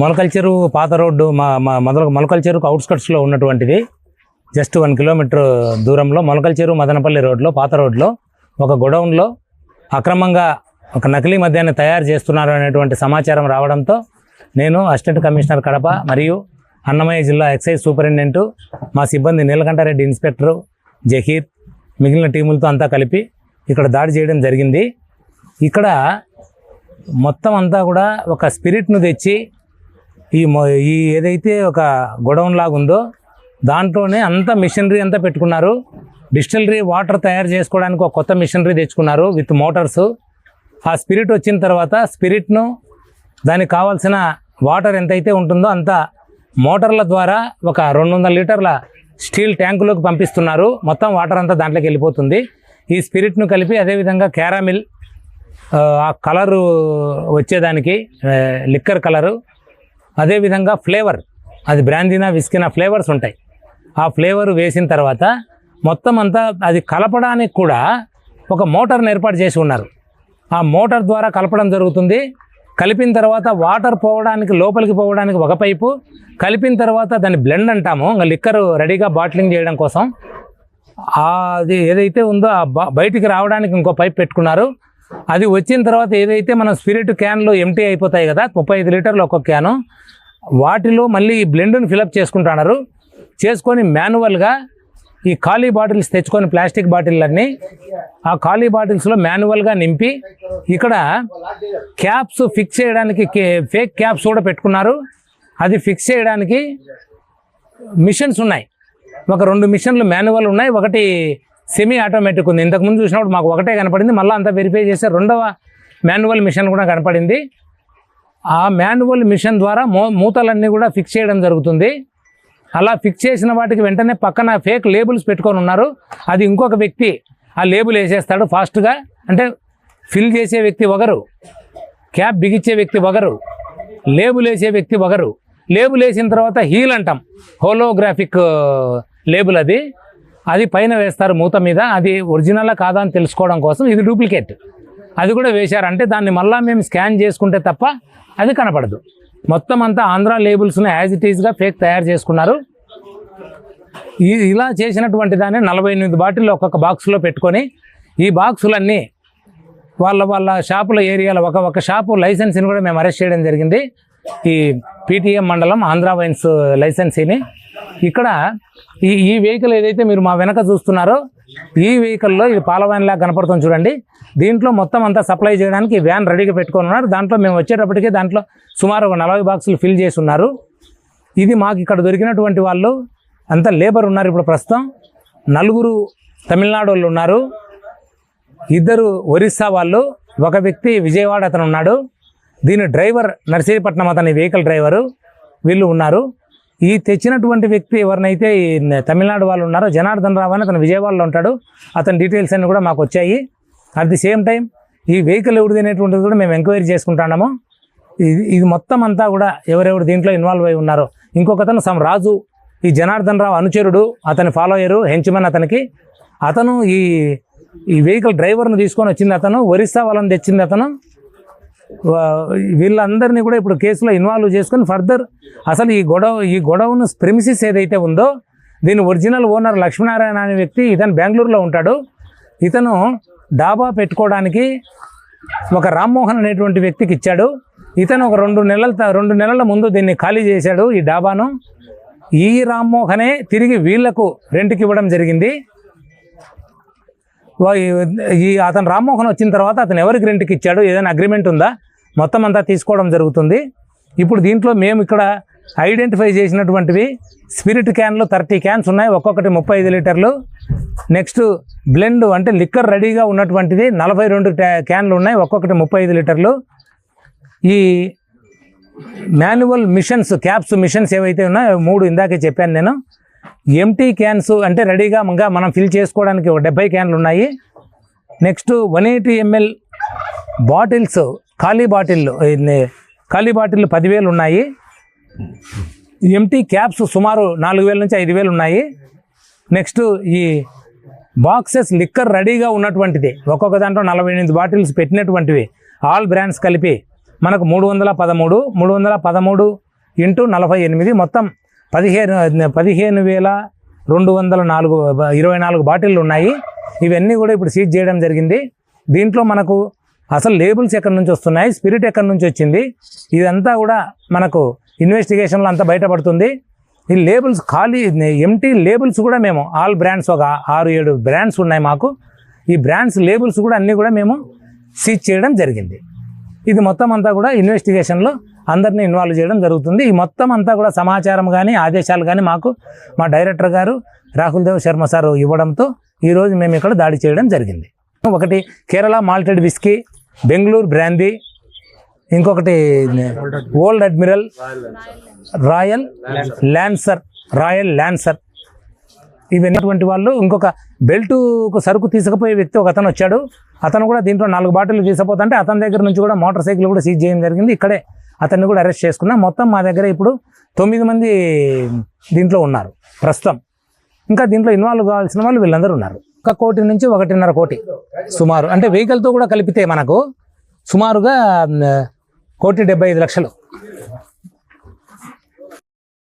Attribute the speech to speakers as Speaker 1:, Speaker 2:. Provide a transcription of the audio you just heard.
Speaker 1: మొలకల్చెరు పాత రోడ్డు మొలకల్చెరుకు అవుట్స్కట్స్లో ఉన్నటువంటిది. Just 1 kilometre దూరంలో మొలకల్చెరు మదనపల్లి రోడ్లో పాత రోడ్లో ఒక గొడౌన్లో అక్రమంగా ఒక నకిలీ మద్యాన్ని తయారు చేస్తున్నారు అనేటువంటి సమాచారం రావడంతో నేను అసిస్టెంట్ కమిషనర్ కడప మరియు అన్నమయ్య జిల్లా ఎక్సైజ్ సూపరింటెండెంట్, మా సిబ్బంది నీలకంఠారెడ్డి ఇన్స్పెక్టరు, జహీర్, మిగిలిన టీములతో అంతా కలిపి ఇక్కడ దాడి చేయడం జరిగింది. ఇక్కడ మొత్తం అంతా కూడా ఒక స్పిరిట్ను తెచ్చి ఈ ఏదైతే ఒక గొడౌన్ లాగా ఉందో దాంట్లోనే అంతా మిషనరీ అంతా పెట్టుకున్నారు. డిస్టిలరీ వాటర్ తయారు చేసుకోవడానికి ఒక కొత్త మిషనరీ తెచ్చుకున్నారు విత్ మోటార్స్. ఆ స్పిరిట్ వచ్చిన తర్వాత స్పిరిట్ను దానికి కావాల్సిన వాటర్ ఎంతైతే ఉంటుందో అంత మోటార్ల ద్వారా ఒక 200 లీటర్ల స్టీల్ ట్యాంకులోకి పంపిస్తున్నారు. మొత్తం వాటర్ అంతా దాంట్లోకి వెళ్ళిపోతుంది. ఈ స్పిరిట్ను కలిపి అదేవిధంగా క్యారామిల్, ఆ కలరు వచ్చేదానికి లిక్కర్ కలరు, అదేవిధంగా ఫ్లేవర్, అది బ్రాందీనా విస్కీనా ఫ్లేవర్స్ ఉంటాయి. ఆ ఫ్లేవర్ వేసిన తర్వాత మొత్తం అంతా అది కలపడానికి కూడా ఒక మోటార్ని ఏర్పాటు చేసి ఉన్నారు. ఆ మోటార్ ద్వారా కలపడం జరుగుతుంది. కలిపిన తర్వాత వాటర్ పోవడానికి లోపలికి పోవడానికి ఒక పైపు, కలిపిన తర్వాత దాన్ని బ్లెండ్ అంటాము, ఇంకా లిక్కర్ రెడీగా బాటిలింగ్ చేయడం కోసం అది ఏదైతే ఉందో బయటికి రావడానికి ఇంకో పైప్ పెట్టుకున్నారు. అది వచ్చిన తర్వాత ఏదైతే మనం స్పిరిట్ క్యాన్లు ఎంటీ అయిపోతాయి కదా, 35 లీటర్లు ఒక్కొక్క క్యాను, వాటిలో మళ్ళీ ఈ బ్లెండ్ని ఫిలప్ చేసుకుంటున్నారు. చేసుకొని మాన్యువల్గా ఈ ఖాళీ బాటిల్స్ తెచ్చుకొని ప్లాస్టిక్ బాటిల్లన్నీ ఆ ఖాళీ బాటిల్స్లో మాన్యువల్గా నింపి ఇక్కడ క్యాప్స్ ఫిక్స్ చేయడానికి ఫేక్ క్యాప్స్ కూడా పెట్టుకున్నారు. అది ఫిక్స్ చేయడానికి మిషన్స్ ఉన్నాయి. ఒక 2 మిషన్లు మాన్యువల్ ఉన్నాయి, ఒకటి సెమీ ఆటోమేటిక్ ఉంది. ఇంతకుముందు చూసినప్పుడు మాకు ఒకటే కనపడింది, మళ్ళీ అంతా వెరిఫై చేస్తే 2వ మాన్యువల్ మిషన్ కూడా కనపడింది. ఆ మాన్యువల్ మిషన్ ద్వారా మూతలన్నీ కూడా ఫిక్స్ చేయడం జరుగుతుంది. అలా ఫిక్స్ చేసిన వాటికి వెంటనే పక్కన ఫేక్ లేబుల్స్ పెట్టుకొని ఉన్నారు. అది ఇంకొక వ్యక్తి ఆ లేబుల్ వేసేస్తాడు ఫాస్ట్గా. అంటే ఫిల్ చేసే వ్యక్తి ఒకరు, క్యాప్ బిగించే వ్యక్తి ఒకరు, లేబుల్ వేసే వ్యక్తి ఒకరు. లేబుల్ వేసిన తర్వాత హీల్ అంటాం, హోలోగ్రాఫిక్ లేబుల్, అది పైన వేస్తారు మూత మీద. అది ఒరిజినలా కాదా అని తెలుసుకోవడం కోసం. ఇది డూప్లికేట్, అది కూడా వేశారు. అంటే దాన్ని మళ్ళీ మేము స్కాన్ చేసుకుంటే తప్ప అది కనపడదు. మొత్తం అంతా ఆంధ్ర లేబుల్స్ని యాజ్ ఇట్ ఈజ్గా ఫేక్ తయారు చేసుకున్నారు. ఇలా చేసినటువంటి దాన్ని 48 బాటిల్లో ఒక్కొక్క బాక్స్లో పెట్టుకొని ఈ బాక్సులన్నీ వాళ్ళ షాపుల ఏరియాలో ఒక షాపు లైసెన్స్ని కూడా మేము అరెస్ట్ చేయడం జరిగింది. ఈ పీటీఎం మండలం ఆంధ్ర వైన్స్ లైసెన్సీని. ఇక్కడ ఈ వెహికల్ ఏదైతే మీరు మా వెనక చూస్తున్నారో ఈ వెహికల్లో ఇది పాల వ్యాన్ లాగా కనపడుతుంది చూడండి. దీంట్లో మొత్తం అంతా సప్లై చేయడానికి వ్యాన్ రెడీగా పెట్టుకొని ఉన్నారు. దాంట్లో మేము వచ్చేటప్పటికే దాంట్లో సుమారు ఒక 40 బాక్సులు ఫిల్ చేసి ఉన్నారు. ఇది మాకు ఇక్కడ దొరికినటువంటి వాళ్ళు అంతా లేబర్ ఉన్నారు. ఇప్పుడు ప్రస్తుతం 4 తమిళనాడు వాళ్ళు ఉన్నారు, 2 ఒరిస్సా వాళ్ళు, ఒక వ్యక్తి విజయవాడ అతను ఉన్నాడు. దీని డ్రైవర్ నర్సీపట్నం అతని వెహికల్ డ్రైవరు వీళ్ళు ఉన్నారు. ఈ తెచ్చినటువంటి వ్యక్తి ఎవరినైతే ఈ తమిళనాడు వాళ్ళు ఉన్నారో జనార్దన్ రావు అని అతను విజయవాడలో ఉంటాడు. అతని డీటెయిల్స్ అన్నీ కూడా మాకు వచ్చాయి. అట్ ది సేమ్ టైం ఈ వెహికల్ ఎవరిది అనేటువంటిది కూడా మేము ఎంక్వైరీ చేసుకుంటున్నాము. ఇది మొత్తం అంతా కూడా ఎవరెవరు దీంట్లో ఇన్వాల్వ్ అయి ఉన్నారో. ఇంకొకతను రాజు, ఈ జనార్దన్ రావు అనుచరుడు, అతని ఫాలోయరు, హెంచ్మన్ అతనికి. అతను ఈ వెహికల్ డ్రైవర్ను తీసుకొని వచ్చింది అతను, ఒరిస్సా వాళ్ళని తెచ్చింది అతను. వీళ్ళందరినీ కూడా ఇప్పుడు కేసులో ఇన్వాల్వ్ చేసుకొని ఫర్దర్ అసలు ఈ గొడౌన్ ప్రెమిసిస్ ఏదైతే ఉందో దీని ఒరిజినల్ ఓనర్ లక్ష్మీనారాయణ అనే వ్యక్తి, ఇతను బెంగళూరులో ఉంటాడు. ఇతను డాబా పెట్టుకోవడానికి ఒక రామ్మోహన్ అనేటువంటి వ్యక్తికి ఇచ్చాడు. ఇతను ఒక 2 నెలల ముందు దీన్ని ఖాళీ చేశాడు ఈ డాబాను. ఈ రామ్మోహనే తిరిగి వీళ్లకు రెంట్కి ఇవ్వడం జరిగింది. అతను రామ్మోహన్ వచ్చిన తర్వాత అతను ఎవరికి రెంట్కి ఇచ్చాడు, ఏదైనా అగ్రిమెంట్ ఉందా, మొత్తం అంతా తీసుకోవడం జరుగుతుంది. ఇప్పుడు దీంట్లో మేము ఇక్కడ ఐడెంటిఫై చేసినటువంటివి స్పిరిట్ క్యాన్లు 30 క్యాన్స్ ఉన్నాయి, ఒక్కొక్కటి 35 లీటర్లు. నెక్స్ట్ బ్లెండ్ అంటే లిక్కర్ రెడీగా ఉన్నటువంటిది 42 క్యాన్లు ఉన్నాయి, ఒక్కొక్కటి 35 లీటర్లు. ఈ మాన్యువల్ మిషన్స్, క్యాప్స్ మిషన్స్ ఏవైతే ఉన్నాయో 3 ఇందాకే చెప్పాను నేను. ఎంటీ క్యాన్స్ అంటే రెడీగా మనం ఫిల్ చేసుకోవడానికి 70 క్యాన్లు ఉన్నాయి. నెక్స్ట్ 180 ml బాటిల్స్, ఖాళీ బాటిళ్ళు 10,000 ఉన్నాయి. ఎంటీ క్యాప్స్ సుమారు 4,000 నుంచి 5,000 ఉన్నాయి. నెక్స్ట్ ఈ బాక్సెస్ లిక్కర్ రెడీగా ఉన్నటువంటిది ఒక్కొక్క దాంట్లో 48 బాటిల్స్ పెట్టినటువంటివి, ఆల్ బ్రాండ్స్ కలిపి మనకు 313 ఇంటూ 48 మొత్తం 15,224 బాటిళ్ళు ఉన్నాయి. ఇవన్నీ కూడా ఇప్పుడు సీజ్ చేయడం జరిగింది. దీంట్లో మనకు అసలు లేబుల్స్ ఎక్కడి నుంచి వస్తున్నాయి, స్పిరిట్ ఎక్కడి నుంచి వచ్చింది, ఇదంతా కూడా మనకు ఇన్వెస్టిగేషన్లో అంతా బయటపడుతుంది. ఈ లేబుల్స్ ఖాళీ ఎంటీ లేబుల్స్ కూడా మేము ఆల్ బ్రాండ్స్ ఒక 6-7 బ్రాండ్స్ ఉన్నాయి మాకు. ఈ బ్రాండ్స్ లేబుల్స్ కూడా అన్నీ కూడా మేము సీజ్ చేయడం జరిగింది. ఇది మొత్తం అంతా కూడా ఇన్వెస్టిగేషన్లో అందరినీ ఇన్వాల్వ్ చేయడం జరుగుతుంది. ఈ మొత్తం అంతా కూడా సమాచారం కానీ ఆదేశాలు కానీ మాకు మా డైరెక్టర్ గారు రాహుల్ దేవ్ శర్మ సార్ ఇవ్వడంతో ఈరోజు మేము ఇక్కడ దాడి చేయడం జరిగింది. ఒకటి Kerala malted whisky, Bengaluru brandy, ఇంకొకటి ఓల్డ్ అడ్మిరల్, రాయల్ ల్యాన్సర్ ఇవన్నటువంటి వాళ్ళు. ఇంకొక బెల్టుకు సరుకు తీసుకుపోయే వ్యక్తి ఒక అతను వచ్చాడు. అతను కూడా దీంట్లో 4 బాటిల్ తీసుకుపోతుంటే అతని దగ్గర నుంచి కూడా మోటార్ సైకిల్ కూడా సీజ్ చేయడం జరిగింది. ఇక్కడే అతన్ని కూడా అరెస్ట్ చేసుకున్నాం. మొత్తం మా దగ్గర ఇప్పుడు 9 మంది దీంట్లో ఉన్నారు ప్రస్తుతం. ఇంకా దీంట్లో ఇన్వాల్వ్ కావాల్సిన వాళ్ళు వీళ్ళందరూ ఉన్నారు. 1 కోటి నుంచి 1.5 కోటి సుమారు, అంటే వెహికల్తో కూడా కలిపితే మనకు సుమారుగా 1,75,00,000